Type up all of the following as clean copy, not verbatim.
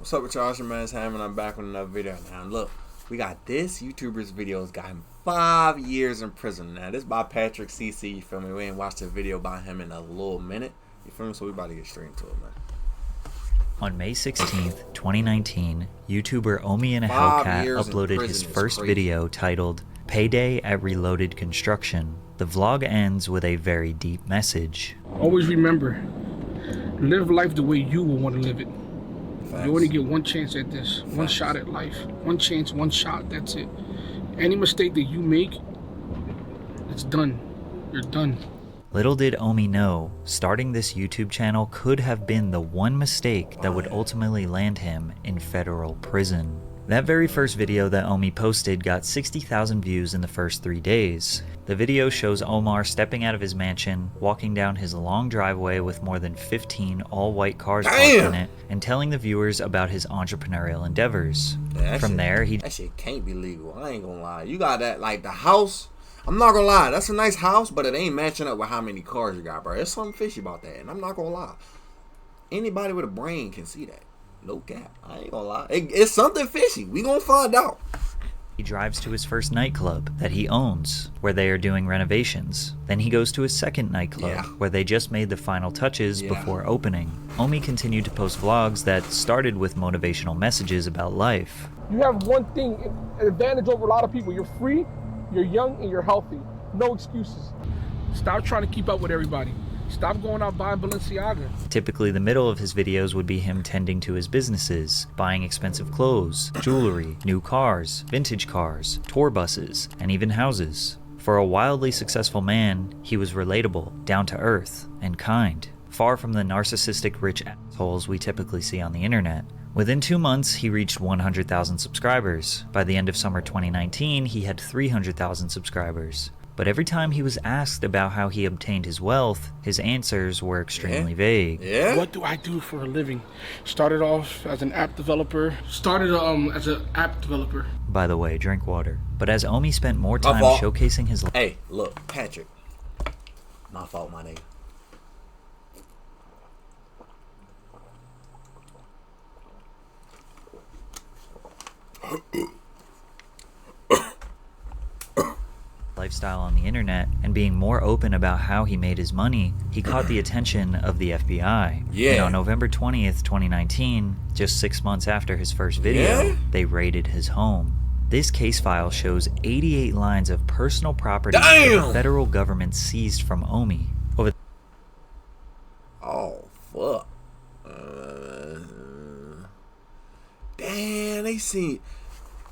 What's up with y'all? It's your man Sam, and I'm back with another video. Now look, we got this YouTuber's videos got him 5 years in prison. Now this by Patrick CC, you feel me? We ain't watched a video about him in a little minute, you feel me? So we about to get straight into it, man. On May 16th, 2019, YouTuber Omi and a Hellcat uploaded his first video titled Payday at Reloaded Construction. The vlog ends with a very deep message. Always remember, live life the way you will want to live it. Facts. You only get one chance at this, one shot at life. One chance, one shot, that's it. Any mistake that you make, it's done. You're done. Little did Omi know, starting this YouTube channel could have been the one mistake that would ultimately land him in federal prison. That very first video that Omi posted got 60,000 views in the first 3 days. The video shows Omar stepping out of his mansion, walking down his long driveway with more than 15 all-white cars parked in it, and telling the viewers about his entrepreneurial endeavors. Yeah, From there, that shit can't be legal. I ain't gonna lie. You got that, like the house. I'm not gonna lie. That's a nice house, but it ain't matching up with how many cars you got, bro. There's something fishy about that, and I'm not gonna lie. Anybody with a brain can see that. No cap. I ain't gonna lie. It's something fishy. We gonna find out. He drives to his first nightclub that he owns, where they are doing renovations. Then he goes to his second nightclub, where they just made the final touches before opening. Omi continued to post vlogs that started with motivational messages about life. You have one thing, an advantage over a lot of people. You're free, you're young, and you're healthy. No excuses. Stop trying to keep up with everybody. Stop going out buying Balenciaga. Typically, the middle of his videos would be him tending to his businesses, buying expensive clothes, jewelry, new cars, vintage cars, tour buses, and even houses. For a wildly successful man, he was relatable, down to earth, and kind, far from the narcissistic rich assholes we typically see on the internet. Within 2 months, he reached 100,000 subscribers. By the end of summer 2019, he had 300,000 subscribers. But every time he was asked about how he obtained his wealth, his answers were extremely vague. What do I do for a living? Started off as an app developer. By the way, drink water. But as Omi spent more time showcasing his life. Hey, look, Patrick. My fault, my nigga. Lifestyle on the internet and being more open about how he made his money, he caught the attention of the FBI. And on November 20th, 2019, just 6 months after his first video, they raided his home. This case file shows 88 lines of personal property that the federal government seized from Omi. Oh, fuck. Damn, they see.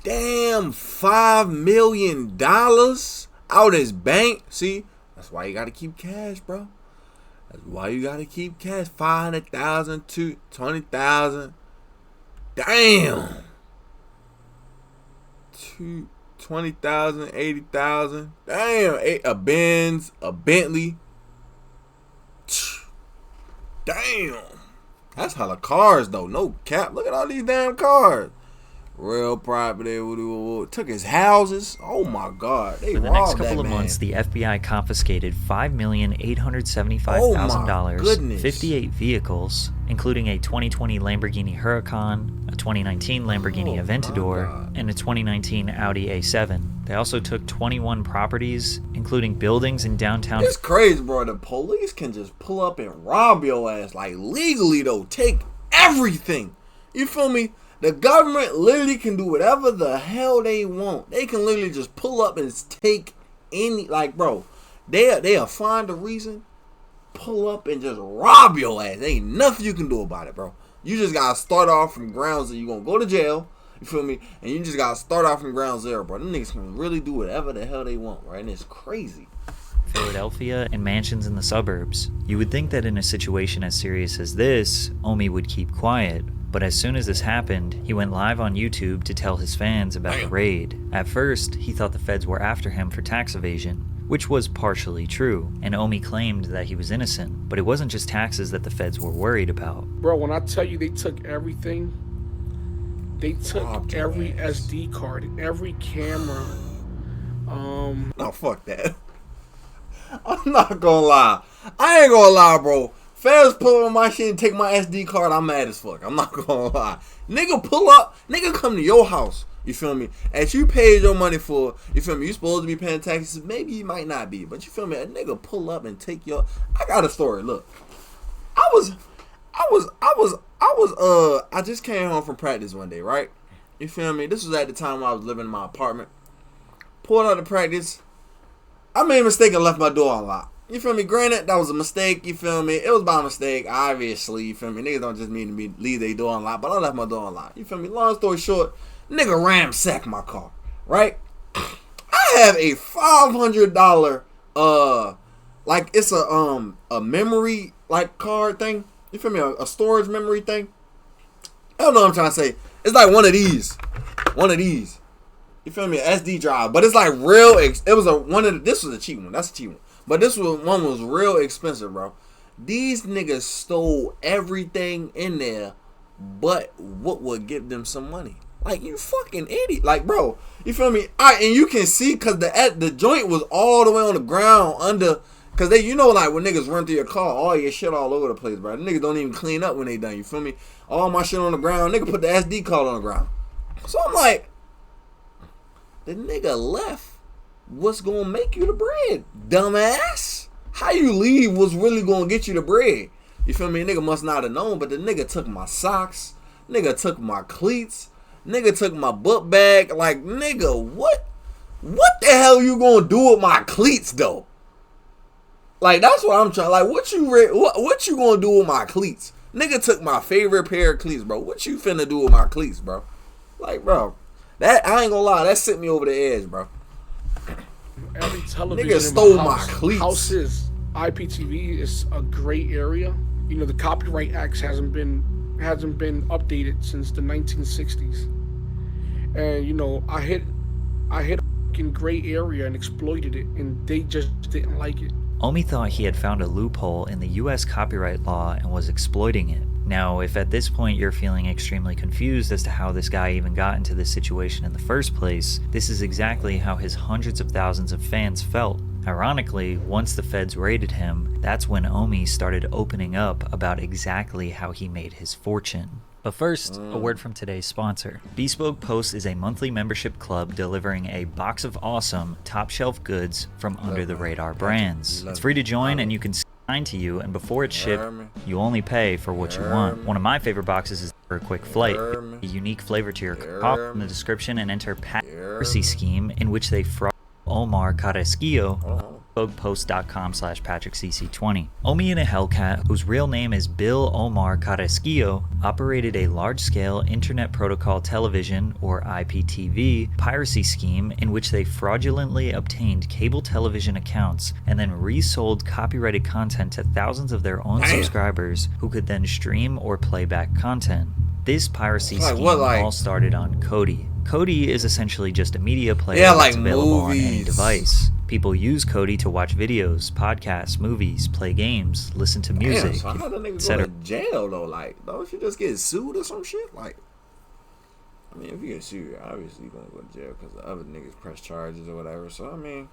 Damn, $5 million out his bank. See, that's why you gotta keep cash, bro. That's why you gotta keep cash. 500,000 to 20,000. Damn. 20,000, 80,000. Damn, a Benz, a Bentley. Damn. That's hella cars though. No cap. Look at all these damn cars. Real property, took his houses. Oh my God! They For the next couple of months, the FBI confiscated $5,875,000, 58 vehicles, including a 2020 Lamborghini Huracan, a 2019 Lamborghini Aventador, and a 2019 Audi A7. They also took 21 properties, including buildings in downtown. It's crazy, bro. The police can just pull up and rob your ass, like legally though. Take everything. You feel me? The government literally can do whatever the hell they want. They can literally just pull up and take any, like, bro, they'll find a reason, pull up and just rob your ass. There ain't nothing you can do about it, bro. You just gotta start off from ground zero. You gonna go to jail, you feel me? And you just gotta start off from ground zero, bro. Them niggas can really do whatever the hell they want, right? And it's crazy. Philadelphia, and mansions in the suburbs. You would think that in a situation as serious as this, Omi would keep quiet. But as soon as this happened, he went live on YouTube to tell his fans about the raid. At first, he thought the feds were after him for tax evasion, which was partially true, and Omi claimed that he was innocent. But it wasn't just taxes that the feds were worried about. Bro, when I tell you they took everything, they took every SD card, every camera. No, fuck that. I'm not gonna lie. I ain't gonna lie, bro. Feds pull up on my shit and take my SD card, I'm mad as fuck. I'm not gonna lie. Nigga pull up, nigga come to your house. You feel me? As you paid your money for, you feel me? You supposed to be paying taxes. Maybe you might not be, but you feel me? A nigga pull up and take your. I got a story. Look, I just came home from practice one day, right? You feel me? This was at the time when I was living in my apartment. Pulled out of practice. I made a mistake and left my door unlocked. You feel me? Granted, that was a mistake. You feel me? It was by mistake, obviously. You feel me? Niggas don't just mean to me leave their door unlocked, but I left my door unlocked. You feel me? Long story short, nigga ransacked my car, right? I have a $500, like it's a memory like card thing. You feel me? A storage memory thing. I don't know what I'm trying to say. It's like one of these. You feel me? An SD drive, but it's like real. It was this was a cheap one. That's a cheap one. But this one was real expensive, bro. These niggas stole everything in there, but what would give them some money? Like, you fucking idiot. Like, bro, you feel me? And you can see because the joint was all the way on the ground under. Because they, you know, like when niggas run through your car, all your shit all over the place, bro. The niggas don't even clean up when they done. You feel me? All my shit on the ground. Nigga put the SD card on the ground. So I'm like, the nigga left. What's gonna make you the bread, dumbass? How you leave was really gonna get you the bread. You feel me? Nigga must not have known, but the nigga took my socks. Nigga took my cleats. Nigga took my book bag. Like, nigga, what the hell you gonna do with my cleats, though? Like, that's what I'm trying. Like, what you gonna do with my cleats? Nigga took my favorite pair of cleats, bro. What you finna do with my cleats, bro? Like, bro, that I ain't gonna lie, that sent me over the edge, bro. Every television nigga stole my cleats. Houses, IPTV is a gray area. You know, the Copyright Act hasn't been updated since the 1960s. And you know, I hit a fucking gray area and exploited it, and they just didn't like it. Omi thought he had found a loophole in the US copyright law and was exploiting it. Now, if at this point you're feeling extremely confused as to how this guy even got into this situation in the first place, this is exactly how his hundreds of thousands of fans felt. Ironically, once the feds raided him, that's when Omi started opening up about exactly how he made his fortune. But first, a word from today's sponsor. Bespoke Post is a monthly membership club delivering a box of awesome, top-shelf goods from under-the-radar brands. It's free to join, and you can sign to you, and before it's shipped, you only pay for what you want. One of my favorite boxes is for a quick flight. A unique flavor to your cup in the description, and enter piracy scheme in which they fraud Omar Carrasquillo. Post.com/PatrickCC20. Omi and a Hellcat, whose real name is Bill Omar Carrasquillo, operated a large-scale Internet Protocol Television, or IPTV, piracy scheme in which they fraudulently obtained cable television accounts and then resold copyrighted content to thousands of their own subscribers who could then stream or play back content. This piracy scheme all started on Kodi. Kodi is essentially just a media player that's available on any device. People use Kodi to watch videos, podcasts, movies, play games, listen to music, so how the niggas go to jail though? Like, don't you just get sued or some shit? Like, I mean, if you get sued, you're obviously gonna go to jail because the other niggas press charges or whatever. So I mean.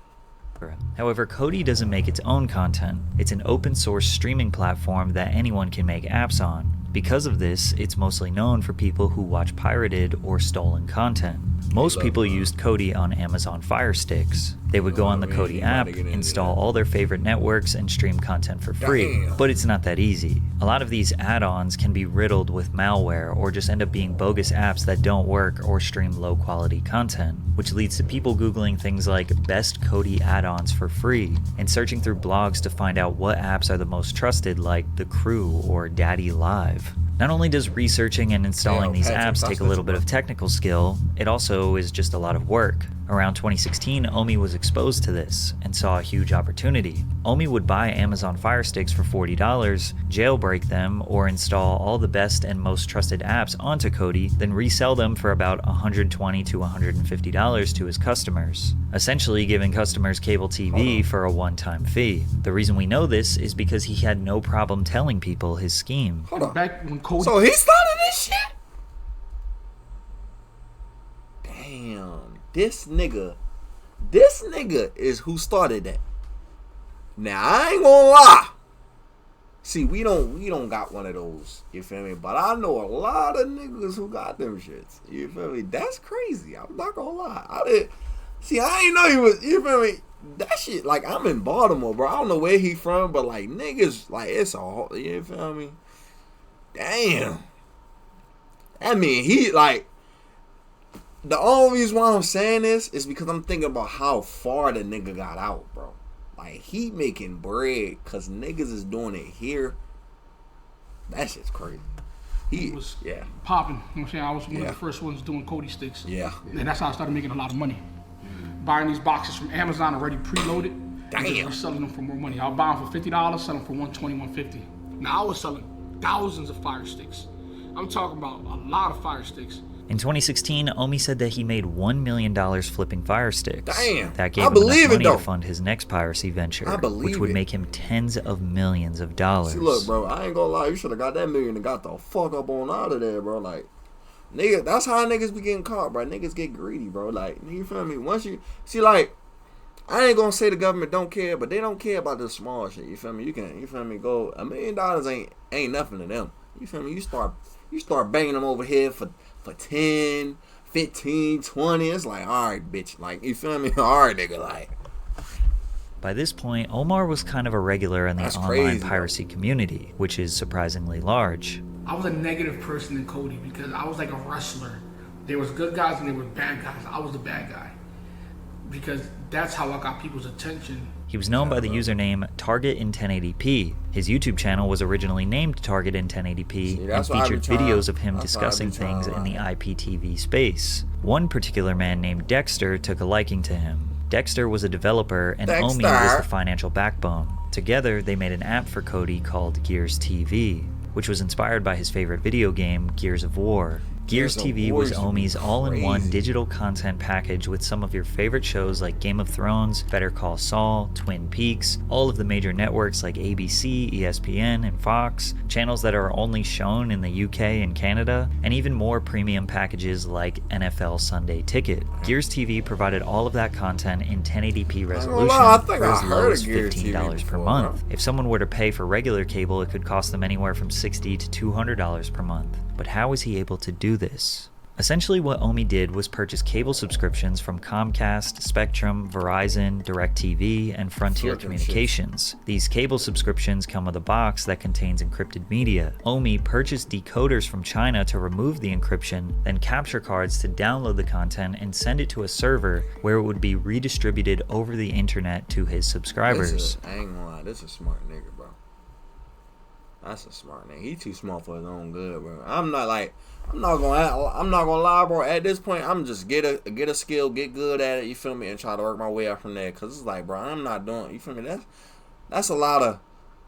However, Kodi doesn't make its own content. It's an open source streaming platform that anyone can make apps on. Because of this, it's mostly known for people who watch pirated or stolen content. Most people used Kodi on Amazon Fire Sticks. They would go on the Kodi app, install all their favorite networks, and stream content for free. But it's not that easy. A lot of these add-ons can be riddled with malware or just end up being bogus apps that don't work or stream low-quality content, which leads to people Googling things like best Kodi add-ons for free and searching through blogs to find out what apps are the most trusted, like The Crew or Daddy Live. Not only does researching and installing these apps take a little bit of technical skill, it also is just a lot of work. Around 2016, Omi was exposed to this and saw a huge opportunity. Omi would buy Amazon Fire Sticks for $40, jailbreak them, or install all the best and most trusted apps onto Kodi, then resell them for about $120 to $150 to his customers, essentially giving customers cable TV for a one-time fee. The reason we know this is because he had no problem telling people his scheme. Hold on. Back when Kodi... So he started this shit? Damn. This nigga is who started that. Now, I ain't gonna lie. See, we don't got one of those. You feel me? But I know a lot of niggas who got them shits. You feel me? That's crazy. I'm not gonna lie. I ain't know he was. You feel me? That shit. Like, I'm in Baltimore, bro. I don't know where he from, but like niggas, like it's all. You feel me? Damn. I mean, he like. The only reason why I'm saying this is because I'm thinking about how far the nigga got out, bro. Like, he making bread because niggas is doing it here. That shit's crazy. He was popping. You know what I'm saying? I was one of the first ones doing Cody sticks. Yeah. And that's how I started making a lot of money. Buying these boxes from Amazon already preloaded. Damn. And just selling them for more money. I'll buy them for $50, sell them for $120, $150. Now I was selling thousands of fire sticks. I'm talking about a lot of fire sticks. In 2016, Omi said that he made $1 million flipping fire sticks. Damn. That gave him enough money to fund his next piracy venture, which would make him tens of millions of dollars. See, look, bro, I ain't gonna lie. You should have got that million and got the fuck up on out of there, bro. Like, nigga, that's how niggas be getting caught, bro. Niggas get greedy, bro. Like, you feel me? Once you see, like, I ain't gonna say the government don't care, but they don't care about this small shit. You feel me? You feel me? Go $1 million ain't nothing to them. You feel me? You start banging them over here for 10, 15, 20. It's like, all right, bitch. Like, you feel me? All right, nigga. Like, by this point, Omar was kind of a regular in the online piracy community, which is surprisingly large. I was a negative person in Cody because I was like a wrestler. There was good guys and there were bad guys. I was the bad guy because that's how I got people's attention. He was known by the username Target in 1080p. His YouTube channel was originally named Target in 1080p and featured videos of him discussing things in the IPTV space. One particular man named Dexter took a liking to him. Dexter was a developer and Omi was the financial backbone. Together, they made an app for Cody called Gears TV, which was inspired by his favorite video game, Gears of War. Gears TV was Omi's all-in-one digital content package with some of your favorite shows like Game of Thrones, Better Call Saul, Twin Peaks, all of the major networks like ABC, ESPN, and Fox, channels that are only shown in the UK and Canada, and even more premium packages like NFL Sunday Ticket. Gears TV provided all of that content in 1080p resolution for as low as $15 per month. If someone were to pay for regular cable, it could cost them anywhere from $60 to $200 per month. But how was he able to do this? Essentially, what Omi did was purchase cable subscriptions from Comcast, Spectrum, Verizon, DirecTV, and Frontier Communications. These cable subscriptions come with a box that contains encrypted media. Omi purchased decoders from China to remove the encryption, then capture cards to download the content and send it to a server where it would be redistributed over the internet to his subscribers. I ain't gonna lie, this is a smart nigga, bro. That's a smart nigga. He too smart for his own good, bro. I'm not gonna lie, bro. At this point, I'm just get a skill, get good at it. You feel me, and try to work my way up from there. Cause it's like, bro, I'm not doing. You feel me? That's a lot of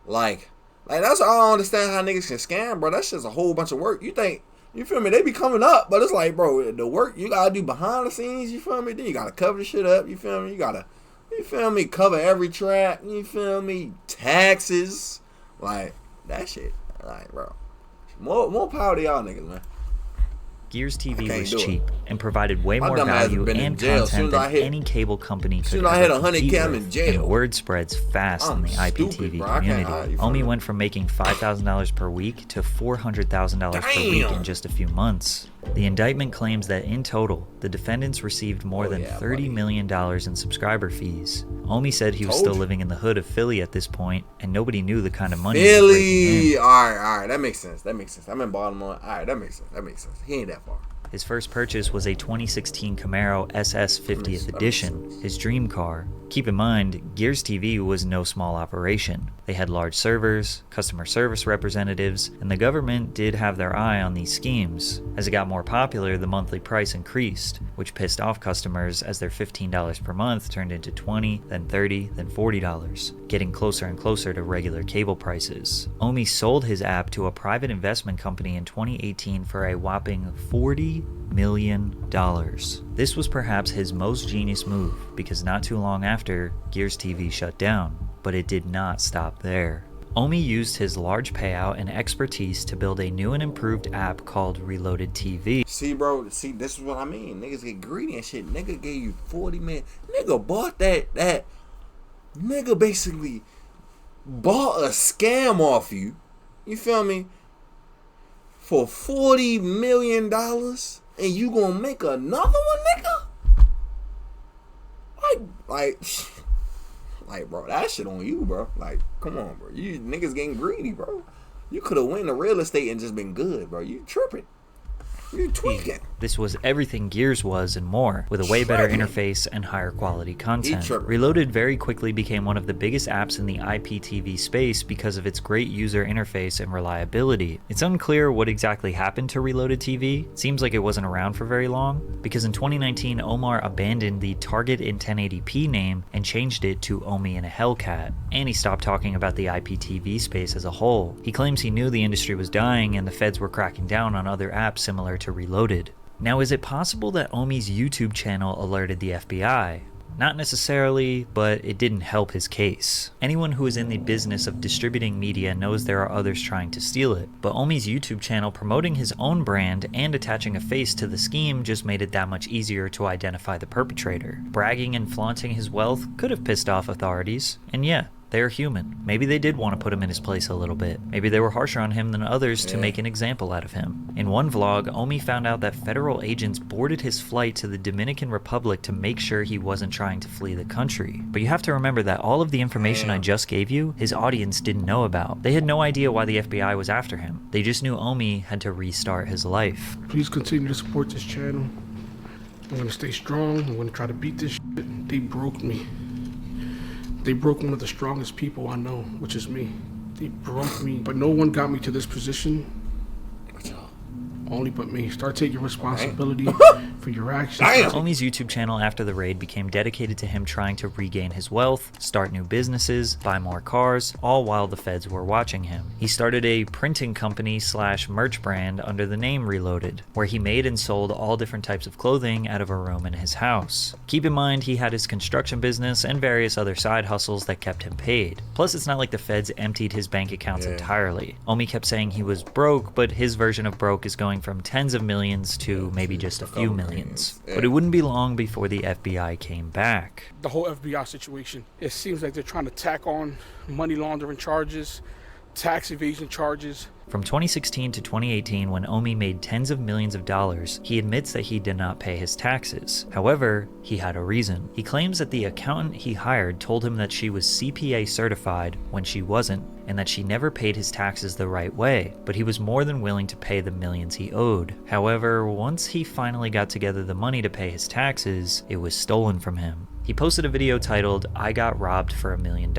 like that's all I don't understand how niggas can scam, bro. That's just a whole bunch of work. You think? You feel me? They be coming up, but it's like, bro, the work you gotta do behind the scenes. You feel me? Then you gotta cover the shit up. You feel me? You feel me? Cover every track. You feel me? Taxes, like. That shit, like, bro. More power to y'all niggas, man. Gears TV was cheap and provided way more value and content than any cable company could ever compete with, and word spreads fast in the IPTV community. Omi went from making $5,000 per week to $400,000 per week in just a few months. The indictment claims that in total, the defendants received more than $30 million in subscriber fees. Omi said he was still living in the hood of Philly at this point, and nobody knew the kind of money he was raking in. All right, that makes sense. I'm in Baltimore. All right, that makes sense. He ain't that far. His first purchase was a 2016 Camaro SS 50th Edition, his dream car. Keep in mind, Gears TV was no small operation. They had large servers, customer service representatives, and the government did have their eye on these schemes. As it got more popular, the monthly price increased, which pissed off customers as their $15 per month turned into $20, then $30, then $40, getting closer and closer to regular cable prices. Omi sold his app to a private investment company in 2018 for a whopping $40 million. This was perhaps his most genius move because not too long after, Gears TV shut down. But it did not stop there. Omi used his large payout and expertise to build a new and improved app called Reloaded TV. See, bro, this is what I mean. Niggas get greedy and shit. Nigga gave you 40 million. Nigga bought that. Nigga basically bought a scam off you. You feel me? For $40 million, and you gonna make another one, nigga? Like, bro, that shit on you, bro. Like, come on, bro. You niggas getting greedy, bro. You could have went to real estate and just been good, bro. You tripping. You tweaking. This was everything Gears was and more, with a way better interface and higher quality content. Reloaded very quickly became one of the biggest apps in the IPTV space because of its great user interface and reliability. It's unclear what exactly happened to Reloaded TV. It seems like it wasn't around for very long, because in 2019 Omar abandoned the Target in 1080p name and changed it to Omi and a Hellcat, and he stopped talking about the IPTV space as a whole. He claims he knew the industry was dying and the feds were cracking down on other apps similar to Reloaded. Now, is it possible that Omi's YouTube channel alerted the FBI? Not necessarily, but it didn't help his case. Anyone who is in the business of distributing media knows there are others trying to steal it, but Omi's YouTube channel promoting his own brand and attaching a face to the scheme just made it that much easier to identify the perpetrator. Bragging and flaunting his wealth could have pissed off authorities, and yeah, they're human. Maybe they did want to put him in his place a little bit. Maybe they were harsher on him than others to make an example out of him. In one vlog, Omi found out that federal agents boarded his flight to the Dominican Republic to make sure he wasn't trying to flee the country. But you have to remember that all of the information I just gave you, his audience didn't know about. They had no idea why the FBI was after him. They just knew Omi had to restart his life. Please continue to support this channel. I'm gonna stay strong. I'm gonna try to beat this shit. They broke me. They broke one of the strongest people I know, which is me. They broke me, but no one got me to this position. Only but me. Start taking responsibility for your actions. Omi's YouTube channel after the raid became dedicated to him trying to regain his wealth, start new businesses, buy more cars, all while the feds were watching him. He started a printing company / merch brand under the name Reloaded, where he made and sold all different types of clothing out of a room in his house. Keep in mind he had his construction business and various other side hustles that kept him paid. Plus, it's not like the feds emptied his bank accounts entirely. Omi kept saying he was broke, but his version of broke is going from tens of millions to maybe just a few millions. But it wouldn't be long before the FBI came back. The whole FBI situation, it seems like they're trying to tack on money laundering charges, tax evasion charges. From 2016 to 2018, when Omi made tens of millions of dollars, he admits that he did not pay his taxes. However, he had a reason. He claims that the accountant he hired told him that she was CPA certified when she wasn't, and that she never paid his taxes the right way, but he was more than willing to pay the millions he owed. However, once he finally got together the money to pay his taxes, it was stolen from him. He posted a video titled, "I Got Robbed for $1 Million,"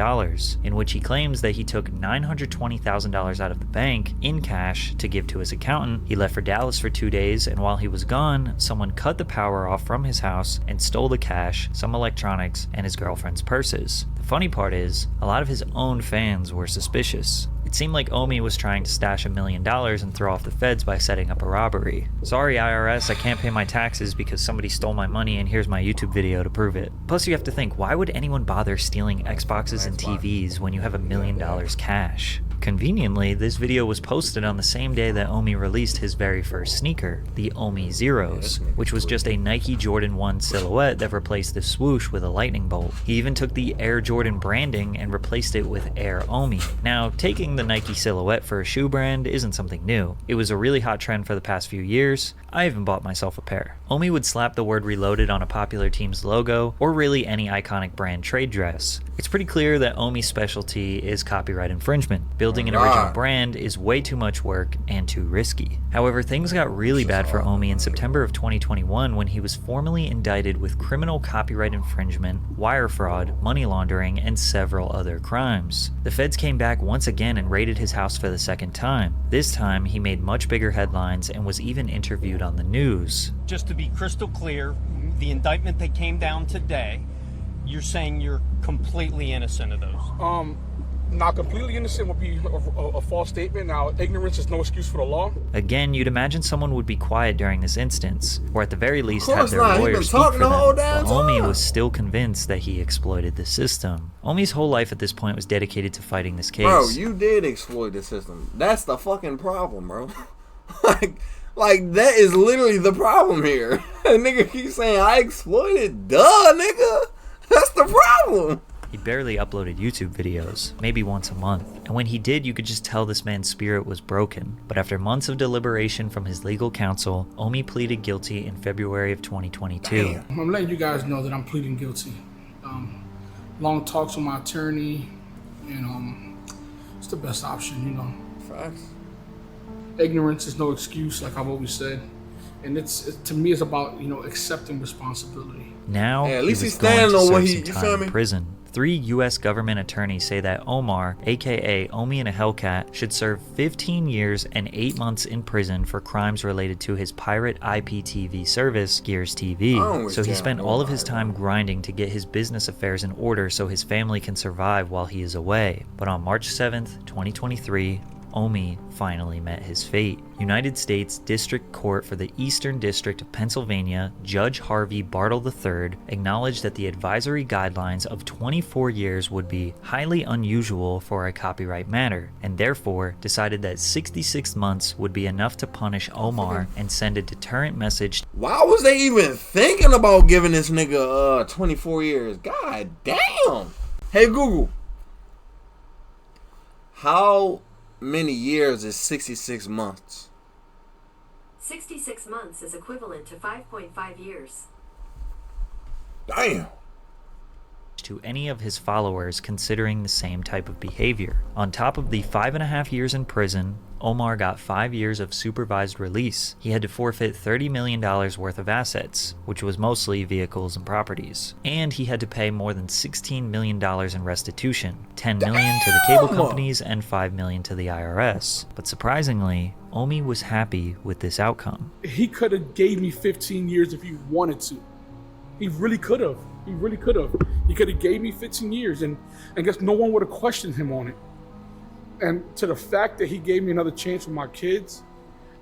in which he claims that he took $920,000 out of the bank in cash to give to his accountant. He left for Dallas for 2 days, and while he was gone, someone cut the power off from his house and stole the cash, some electronics, and his girlfriend's purses. The funny part is, a lot of his own fans were suspicious. It seemed like Omi was trying to stash $1 million and throw off the feds by setting up a robbery. Sorry IRS, I can't pay my taxes because somebody stole my money and here's my YouTube video to prove it. Plus you have to think, why would anyone bother stealing Xboxes and TVs when you have $1 million cash? Conveniently, this video was posted on the same day that Omi released his very first sneaker, the Omi Zeros, which was just a Nike Jordan 1 silhouette that replaced the swoosh with a lightning bolt. He even took the Air Jordan branding and replaced it with Air Omi. Now, taking the Nike silhouette for a shoe brand isn't something new. It was a really hot trend for the past few years. I even bought myself a pair. Omi would slap the word Reloaded on a popular team's logo, or really any iconic brand trade dress. It's pretty clear that Omi's specialty is copyright infringement. Building an original brand is way too much work and too risky. However, things got really bad for Omi in September of 2021 when he was formally indicted with criminal copyright infringement, wire fraud, money laundering, and several other crimes. The feds came back once again and raided his house for the second time. This time, he made much bigger headlines and was even interviewed on the news. Just to be crystal clear, the indictment that came down today, you're saying you're completely innocent of those? Not completely innocent would be a false statement. Now, ignorance is no excuse for the law. Again, you'd imagine someone would be quiet during this instance, or at the very least have their not. lawyers speak for them. But time. Omi was still convinced that he exploited the system. Omi's whole life at this point was dedicated to fighting this case. Bro, you did exploit the system. That's the fucking problem, bro. Like that is literally the problem here. A nigga keeps saying I exploited. Duh, nigga. That's the problem. He barely uploaded YouTube videos, maybe once a month. And when he did, you could just tell this man's spirit was broken. But after months of deliberation from his legal counsel, Omi pleaded guilty in February of 2022. Damn. I'm letting you guys know that I'm pleading guilty. Long talks with my attorney, and it's the best option, you know. Facts. Ignorance is no excuse, like I've always said. And to me, it's about, you know, accepting responsibility. Now, at he least was he's going standing to on what serve he, some you time feel in me? prison. 3 U.S. government attorneys say that Omar, aka Omi and a Hellcat, should serve 15 years and 8 months in prison for crimes related to his pirate IPTV service, Gears TV. So he spent all of his time grinding to get his business affairs in order so his family can survive while he is away. But on March 7th, 2023, Omi finally met his fate. United States District Court for the Eastern District of Pennsylvania, Judge Harvey Bartle III, acknowledged that the advisory guidelines of 24 years would be highly unusual for a copyright matter, and therefore decided that 66 months would be enough to punish Omar and send a deterrent message. Why was they even thinking about giving this nigga 24 years? God damn. Hey Google, how many years is 66 months? 66 months is equivalent to 5.5 years. Damn. To any of his followers considering the same type of behavior. On top of the 5.5 years in prison, Omar got 5 years of supervised release. He had to forfeit $30 million worth of assets, which was mostly vehicles and properties. And he had to pay more than $16 million in restitution, $10 million to the cable companies and $5 million to the IRS. But surprisingly, Omi was happy with this outcome. He could have gave me 15 years if he wanted to. He really could have. He really could have. He could have gave me 15 years, and I guess no one would have questioned him on it. And to the fact that he gave me another chance with my kids,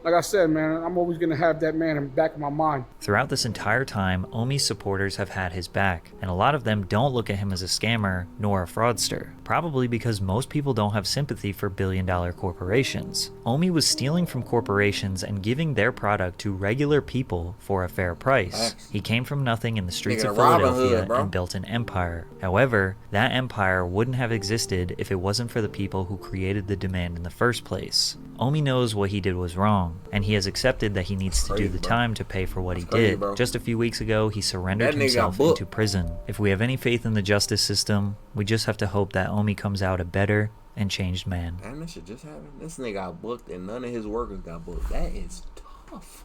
like I said, man, I'm always going to have that man in the back of my mind. Throughout this entire time, Omi's supporters have had his back, and a lot of them don't look at him as a scammer nor a fraudster, probably because most people don't have sympathy for billion-dollar corporations. Omi was stealing from corporations and giving their product to regular people for a fair price. He came from nothing in the streets of Philadelphia and built an empire. However, that empire wouldn't have existed if it wasn't for the people who created the demand in the first place. Omi knows what he did was wrong, and he has accepted that he needs to do the time to pay for what he did. Just a few weeks ago, he surrendered himself into prison. If we have any faith in the justice system, we just have to hope that Omi comes out a better and changed man. Damn, this shit just happened. This nigga got booked and none of his workers got booked. That is tough.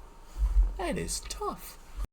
That is tough.